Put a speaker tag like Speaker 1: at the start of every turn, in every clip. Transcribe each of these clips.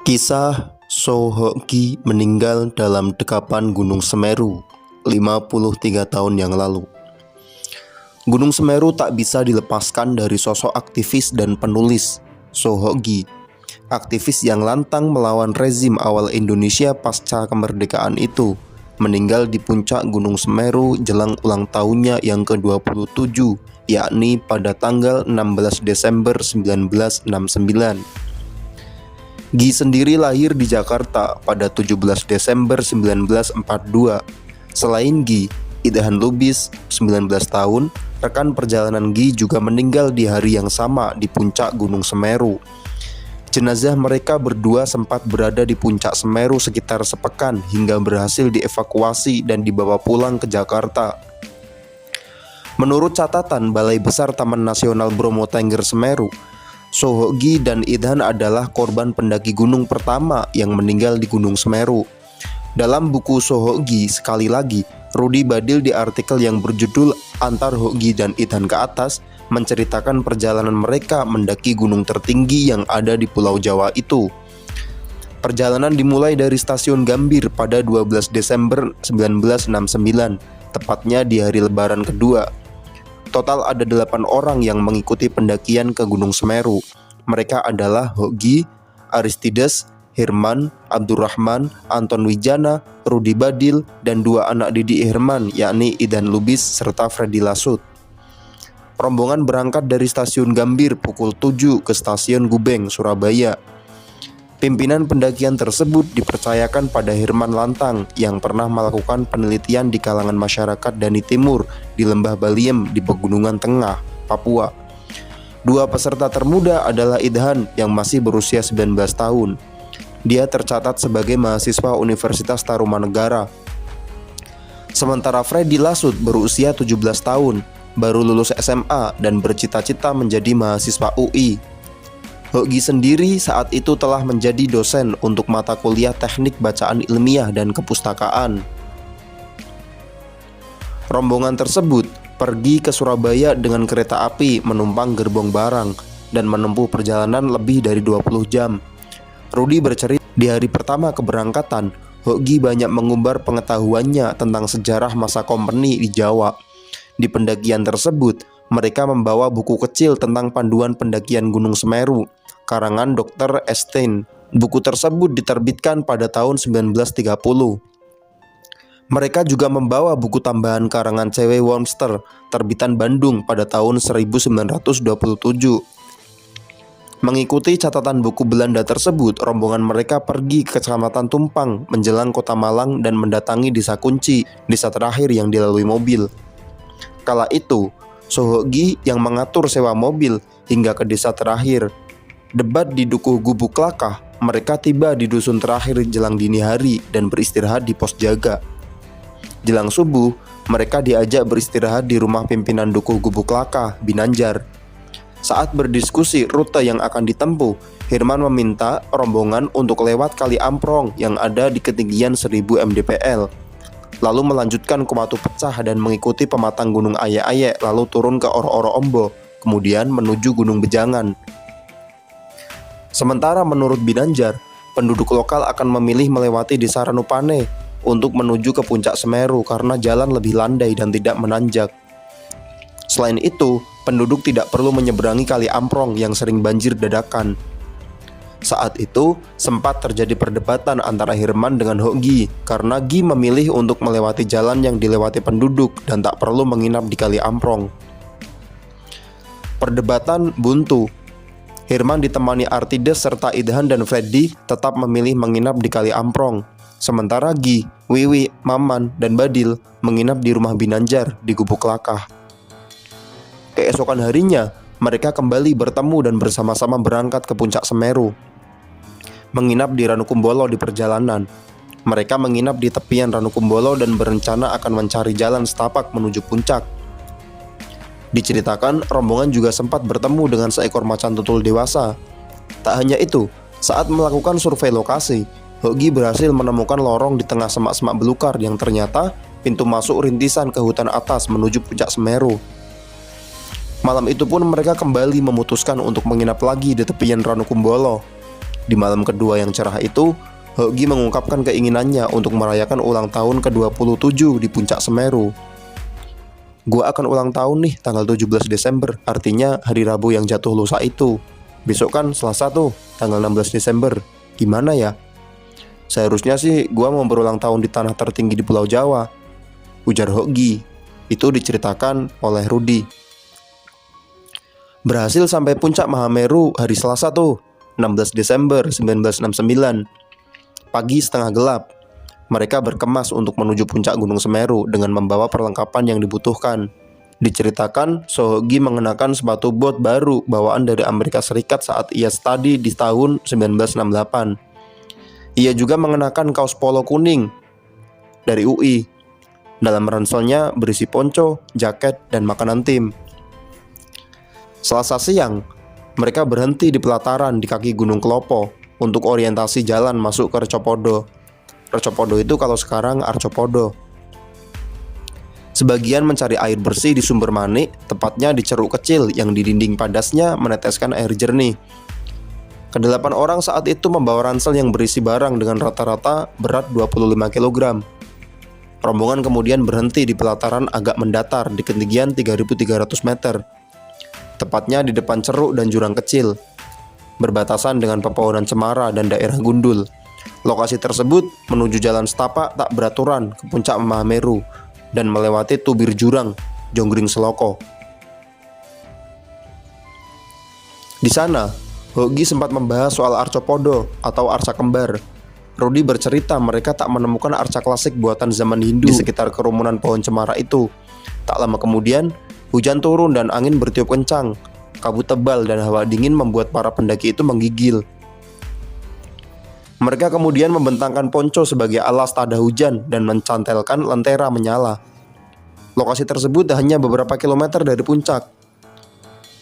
Speaker 1: Kisah Sohoki meninggal dalam dekapan Gunung Semeru 53 tahun yang lalu. Gunung Semeru tak bisa dilepaskan dari sosok aktivis dan penulis Sohoki, aktivis yang lantang melawan rezim awal Indonesia pasca kemerdekaan itu, meninggal di puncak Gunung Semeru jelang ulang tahunnya yang ke-27, yakni pada tanggal 16 Desember 1969. Gi sendiri lahir di Jakarta pada 17 Desember 1942. Selain Gi, Idhan Lubis, 19 tahun, rekan perjalanan Gi juga meninggal di hari yang sama di puncak Gunung Semeru. Jenazah mereka berdua sempat berada di puncak Semeru sekitar sepekan hingga berhasil dievakuasi dan dibawa pulang ke Jakarta. Menurut catatan Balai Besar Taman Nasional Bromo Tengger Semeru, Sohoki dan Idhan adalah korban pendaki gunung pertama yang meninggal di Gunung Semeru. Dalam buku Sohoki, sekali lagi, Rudi Badil di artikel yang berjudul Antar Hoki dan Idhan ke Atas menceritakan perjalanan mereka mendaki gunung tertinggi yang ada di Pulau Jawa itu. Perjalanan dimulai dari stasiun Gambir pada 12 Desember 1969, tepatnya di hari Lebaran kedua. Total ada 8 orang yang mengikuti pendakian ke Gunung Semeru. Mereka adalah Hoki, Aristides, Herman, Abdurrahman, Anton Wijana, Rudi Badil, dan 2 anak didik Herman, yakni Idhan Lubis serta Freddy Lasut. Rombongan berangkat dari stasiun Gambir pukul 7 ke stasiun Gubeng, Surabaya. Pimpinan pendakian tersebut dipercayakan pada Herman Lantang yang pernah melakukan penelitian di kalangan masyarakat Dani Timur di Lembah Baliem di Pegunungan Tengah, Papua. 2 peserta termuda adalah Idhan yang masih berusia 19 tahun. Dia tercatat sebagai mahasiswa Universitas Tarumanegara. Sementara Freddy Lasut berusia 17 tahun, baru lulus SMA dan bercita-cita menjadi mahasiswa UI. Hoki sendiri saat itu telah menjadi dosen untuk mata kuliah teknik bacaan ilmiah dan kepustakaan. Rombongan tersebut pergi ke Surabaya dengan kereta api menumpang gerbong barang dan menempuh perjalanan lebih dari 20 jam. Rudi bercerita di hari pertama keberangkatan, Hoki banyak mengumbar pengetahuannya tentang sejarah masa kompeni di Jawa. Di pendakian tersebut, mereka membawa buku kecil tentang panduan pendakian Gunung Semeru, karangan Dr. Estein. Buku tersebut diterbitkan pada tahun 1930. Mereka juga membawa buku tambahan karangan C.W. Wormster, terbitan Bandung pada tahun 1927. Mengikuti catatan buku Belanda tersebut, rombongan mereka pergi ke Kecamatan Tumpang menjelang Kota Malang dan mendatangi Desa Kunci, desa terakhir yang dilalui mobil. Kala itu, Sohoki yang mengatur sewa mobil hingga ke desa terakhir. Debat di Dukuh Gubuk Lakah, mereka tiba di dusun terakhir jelang dini hari dan beristirahat di pos jaga. Jelang subuh, mereka diajak beristirahat di rumah pimpinan Dukuh Gubuk Lakah, Binanjar. Saat berdiskusi rute yang akan ditempuh, Herman meminta rombongan untuk lewat Kali Amprong yang ada di ketinggian 1000 mdpl. Lalu melanjutkan ke Watu Pecah dan mengikuti pematang Gunung Aye-Aye, lalu turun ke Oro-Oro Ombo, kemudian menuju Gunung Bejangan. Sementara menurut Binanjar, penduduk lokal akan memilih melewati Desa Ranupane untuk menuju ke puncak Semeru karena jalan lebih landai dan tidak menanjak. Selain itu, penduduk tidak perlu menyeberangi Kali Amprong yang sering banjir dadakan. Saat itu, sempat terjadi perdebatan antara Herman dengan Hoki karena Gi memilih untuk melewati jalan yang dilewati penduduk dan tak perlu menginap di Kali Amprong. Perdebatan buntu. Herman ditemani Aristides serta Idhan dan Freddy tetap memilih menginap di Kali Amprong. Sementara Gi, Wiwi, Maman, dan Badil menginap di rumah Binanjar di Gubuk Lakah. Keesokan harinya, mereka kembali bertemu dan bersama-sama berangkat ke puncak Semeru. Menginap di Ranukumbolo di perjalanan. Mereka menginap di tepian Ranukumbolo dan berencana akan mencari jalan setapak menuju puncak. Diceritakan, rombongan juga sempat bertemu dengan seekor macan tutul dewasa. Tak hanya itu, saat melakukan survei lokasi, Hoki berhasil menemukan lorong di tengah semak-semak belukar yang ternyata pintu masuk rintisan ke hutan atas menuju puncak Semeru. Malam itu pun mereka kembali memutuskan untuk menginap lagi di tepian Ranukumbolo. Di malam kedua yang cerah itu, Hoki mengungkapkan keinginannya untuk merayakan ulang tahun ke-27 di puncak Semeru. "Gua akan ulang tahun nih tanggal 17 Desember, artinya hari Rabu yang jatuh lusa itu. Besok kan Selasa tuh, tanggal 16 Desember. Gimana ya? Seharusnya sih gua mau berulang tahun di tanah tertinggi di Pulau Jawa," ujar Hoki. Itu diceritakan oleh Rudi. Berhasil sampai puncak Mahameru hari Selasa tuh, 16 Desember 1969. Pagi setengah gelap. Mereka berkemas untuk menuju puncak Gunung Semeru dengan membawa perlengkapan yang dibutuhkan. Diceritakan, Sohogi mengenakan sepatu bot baru bawaan dari Amerika Serikat saat ia studi di tahun 1968. Ia juga mengenakan kaos polo kuning dari UI. Dalam ranselnya berisi ponco, jaket, dan makanan tim. Selasa siang, mereka berhenti di pelataran di kaki Gunung Kelopo untuk orientasi jalan masuk ke Recopodo. Recopodo itu kalau sekarang Arcopodo. Sebagian mencari air bersih di sumber manik, tepatnya di ceruk kecil yang di dinding padasnya meneteskan air jernih. Kedelapan orang saat itu membawa ransel yang berisi barang dengan rata-rata berat 25 kg. Rombongan kemudian berhenti di pelataran agak mendatar di ketinggian 3.300 meter. Tepatnya di depan ceruk dan jurang kecil, berbatasan dengan pepohonan cemara dan daerah gundul. Lokasi tersebut menuju jalan setapak tak beraturan ke puncak Mahameru dan melewati tubir jurang Jonggring Seloko. Di sana, Hoki sempat membahas soal Arcopodo atau arca kembar. Rudi bercerita mereka tak menemukan arca klasik buatan zaman Hindu di sekitar kerumunan pohon cemara itu. Tak lama kemudian, hujan turun dan angin bertiup kencang. Kabut tebal dan hawa dingin membuat para pendaki itu menggigil. Mereka kemudian membentangkan ponco sebagai alas tada hujan dan mencantelkan lentera menyala. Lokasi tersebut hanya beberapa kilometer dari puncak.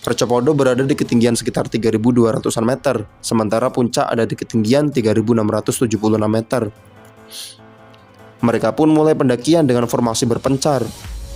Speaker 1: Recopodo berada di ketinggian sekitar 3.200-an meter, sementara puncak ada di ketinggian 3.676 meter. Mereka pun mulai pendakian dengan formasi berpencar.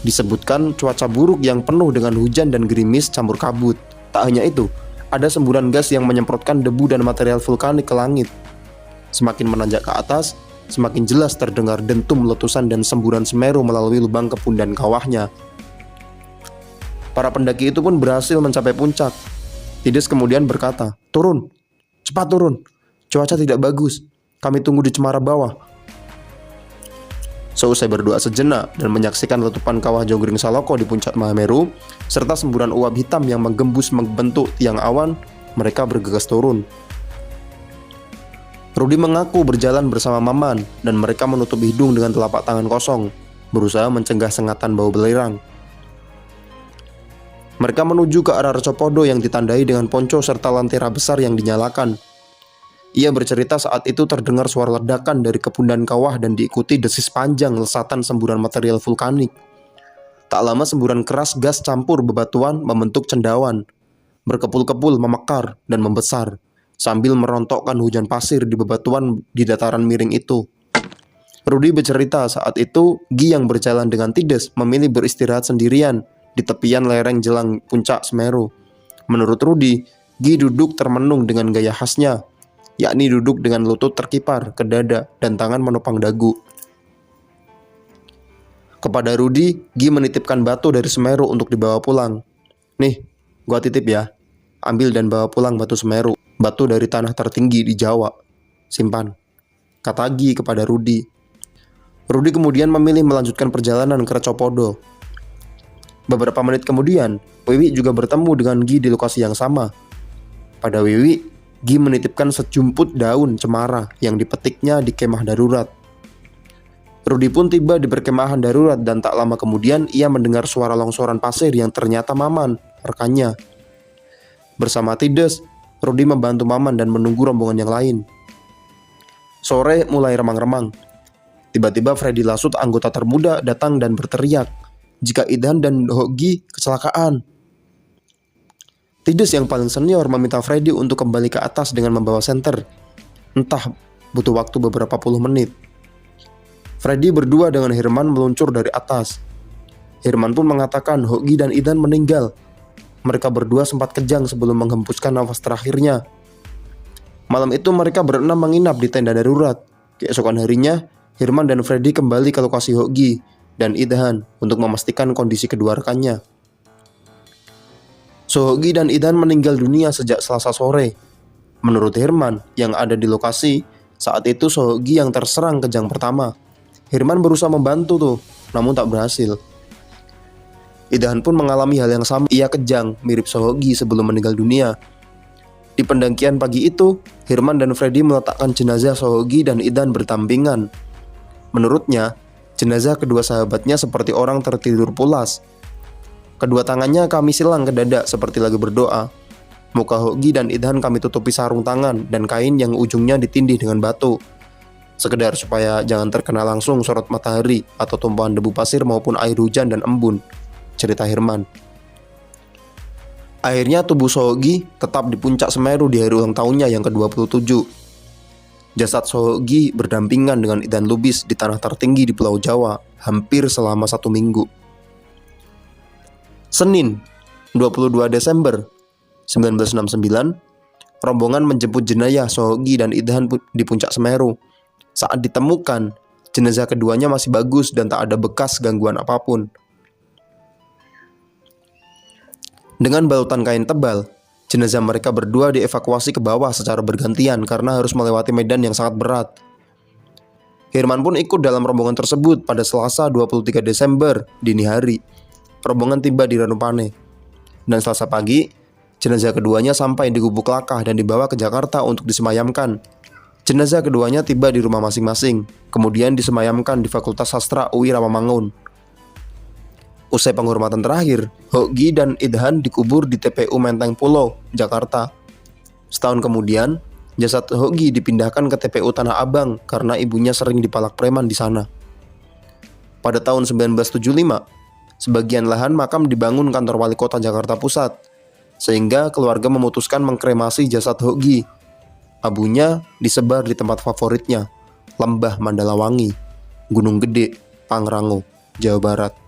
Speaker 1: Disebutkan cuaca buruk yang penuh dengan hujan dan gerimis campur kabut. Tak hanya itu, ada semburan gas yang menyemprotkan debu dan material vulkanik ke langit. Semakin menanjak ke atas, semakin jelas terdengar dentum letusan dan semburan Semeru melalui lubang kebun dan kawahnya. Para pendaki itu pun berhasil mencapai puncak. Tides kemudian berkata, "Turun, cepat turun. Cuaca tidak bagus. Kami tunggu di cemara bawah." Seusai berdoa sejenak dan menyaksikan letupan kawah Jonggring Seloko di puncak Mahameru, serta semburan uap hitam yang menggembus membentuk tiang awan, mereka bergegas turun. Rudi mengaku berjalan bersama Maman dan mereka menutup hidung dengan telapak tangan kosong, berusaha mencegah sengatan bau belerang. Mereka menuju ke arah Recopodo yang ditandai dengan ponco serta lentera besar yang dinyalakan. Ia bercerita saat itu terdengar suara ledakan dari kepundan kawah dan diikuti desis panjang lesatan semburan material vulkanik. Tak lama semburan keras gas campur bebatuan membentuk cendawan, berkepul-kepul memekar dan membesar, sambil merontokkan hujan pasir di bebatuan di dataran miring itu. Rudi bercerita saat itu Gi yang berjalan dengan Tides memilih beristirahat sendirian di tepian lereng jelang puncak Semeru. Menurut Rudi, Gi duduk termenung dengan gaya khasnya, yakni duduk dengan lutut terkipar ke dada dan tangan menopang dagu. Kepada Rudi, Gi menitipkan batu dari Semeru untuk dibawa pulang. "Nih, gua titip ya. Ambil dan bawa pulang batu Semeru, batu dari tanah tertinggi di Jawa. Simpan," kata Gi kepada Rudi. Rudi kemudian memilih melanjutkan perjalanan ke Recopodo. Beberapa menit kemudian, Wiwi juga bertemu dengan Gi di lokasi yang sama. Pada Wiwi, Gi menitipkan sejumput daun cemara yang dipetiknya di kemah darurat. Rudi pun tiba di perkemahan darurat dan tak lama kemudian ia mendengar suara longsoran pasir yang ternyata Maman, rekannya. Bersama Tides, Rudi membantu Maman dan menunggu rombongan yang lain. Sore mulai remang-remang. Tiba-tiba Freddy Lasut, anggota termuda, datang dan berteriak jika Idhan dan Hoki kecelakaan. Tides yang paling senior meminta Freddy untuk kembali ke atas dengan membawa senter. Entah butuh waktu beberapa puluh menit. Freddy berdua dengan Herman meluncur dari atas. Herman pun mengatakan Hoki dan Idhan meninggal. Mereka berdua sempat kejang sebelum menghembuskan nafas terakhirnya. Malam itu mereka berenam menginap di tenda darurat. Keesokan harinya, Herman dan Freddy kembali ke lokasi Hoki dan Idhan untuk memastikan kondisi kedua rekannya. Sohogi dan Idhan meninggal dunia sejak Selasa sore. Menurut Herman yang ada di lokasi, saat itu Sohogi yang terserang kejang pertama. Herman berusaha membantu tuh, namun tak berhasil. Idhan pun mengalami hal yang sama, ia kejang mirip Sohogi sebelum meninggal dunia. Di pendakian pagi itu, Herman dan Freddy meletakkan jenazah Sohogi dan Idhan berdampingan. Menurutnya, jenazah kedua sahabatnya seperti orang tertidur pulas. Kedua tangannya kami silang ke dada seperti lagi berdoa. Muka Hoki dan Idhan kami tutupi sarung tangan dan kain yang ujungnya ditindih dengan batu. Sekedar supaya jangan terkena langsung sorot matahari atau tumpahan debu pasir maupun air hujan dan embun, cerita Herman. Akhirnya tubuh Sohogi tetap di puncak Semeru di hari ulang tahunnya yang ke-27. Jasad Sohogi berdampingan dengan Idhan Lubis di tanah tertinggi di Pulau Jawa hampir selama 1 minggu. Senin, 22 Desember 1969, rombongan menjemput jenazah Sohogi dan Idhan di puncak Semeru. Saat ditemukan, jenazah keduanya masih bagus dan tak ada bekas gangguan apapun. Dengan balutan kain tebal, jenazah mereka berdua dievakuasi ke bawah secara bergantian karena harus melewati medan yang sangat berat. Herman pun ikut dalam rombongan tersebut pada Selasa 23 Desember dini hari. Rombongan tiba di Ranupane. Dan Selasa pagi, jenazah keduanya sampai di Gubuk Lakah dan dibawa ke Jakarta untuk disemayamkan. Jenazah keduanya tiba di rumah masing-masing, kemudian disemayamkan di Fakultas Sastra UI Rawamangun. Usai penghormatan terakhir, Hoki dan Idhan dikubur di TPU Menteng Pulo, Jakarta. Setahun kemudian, jasad Hoki dipindahkan ke TPU Tanah Abang karena ibunya sering dipalak preman di sana. Pada tahun 1975, sebagian lahan makam dibangun kantor wali kota Jakarta Pusat, sehingga keluarga memutuskan mengkremasi jasad Hoki. Abunya disebar di tempat favoritnya, Lembah Mandalawangi, Gunung Gede, Pangrango, Jawa Barat.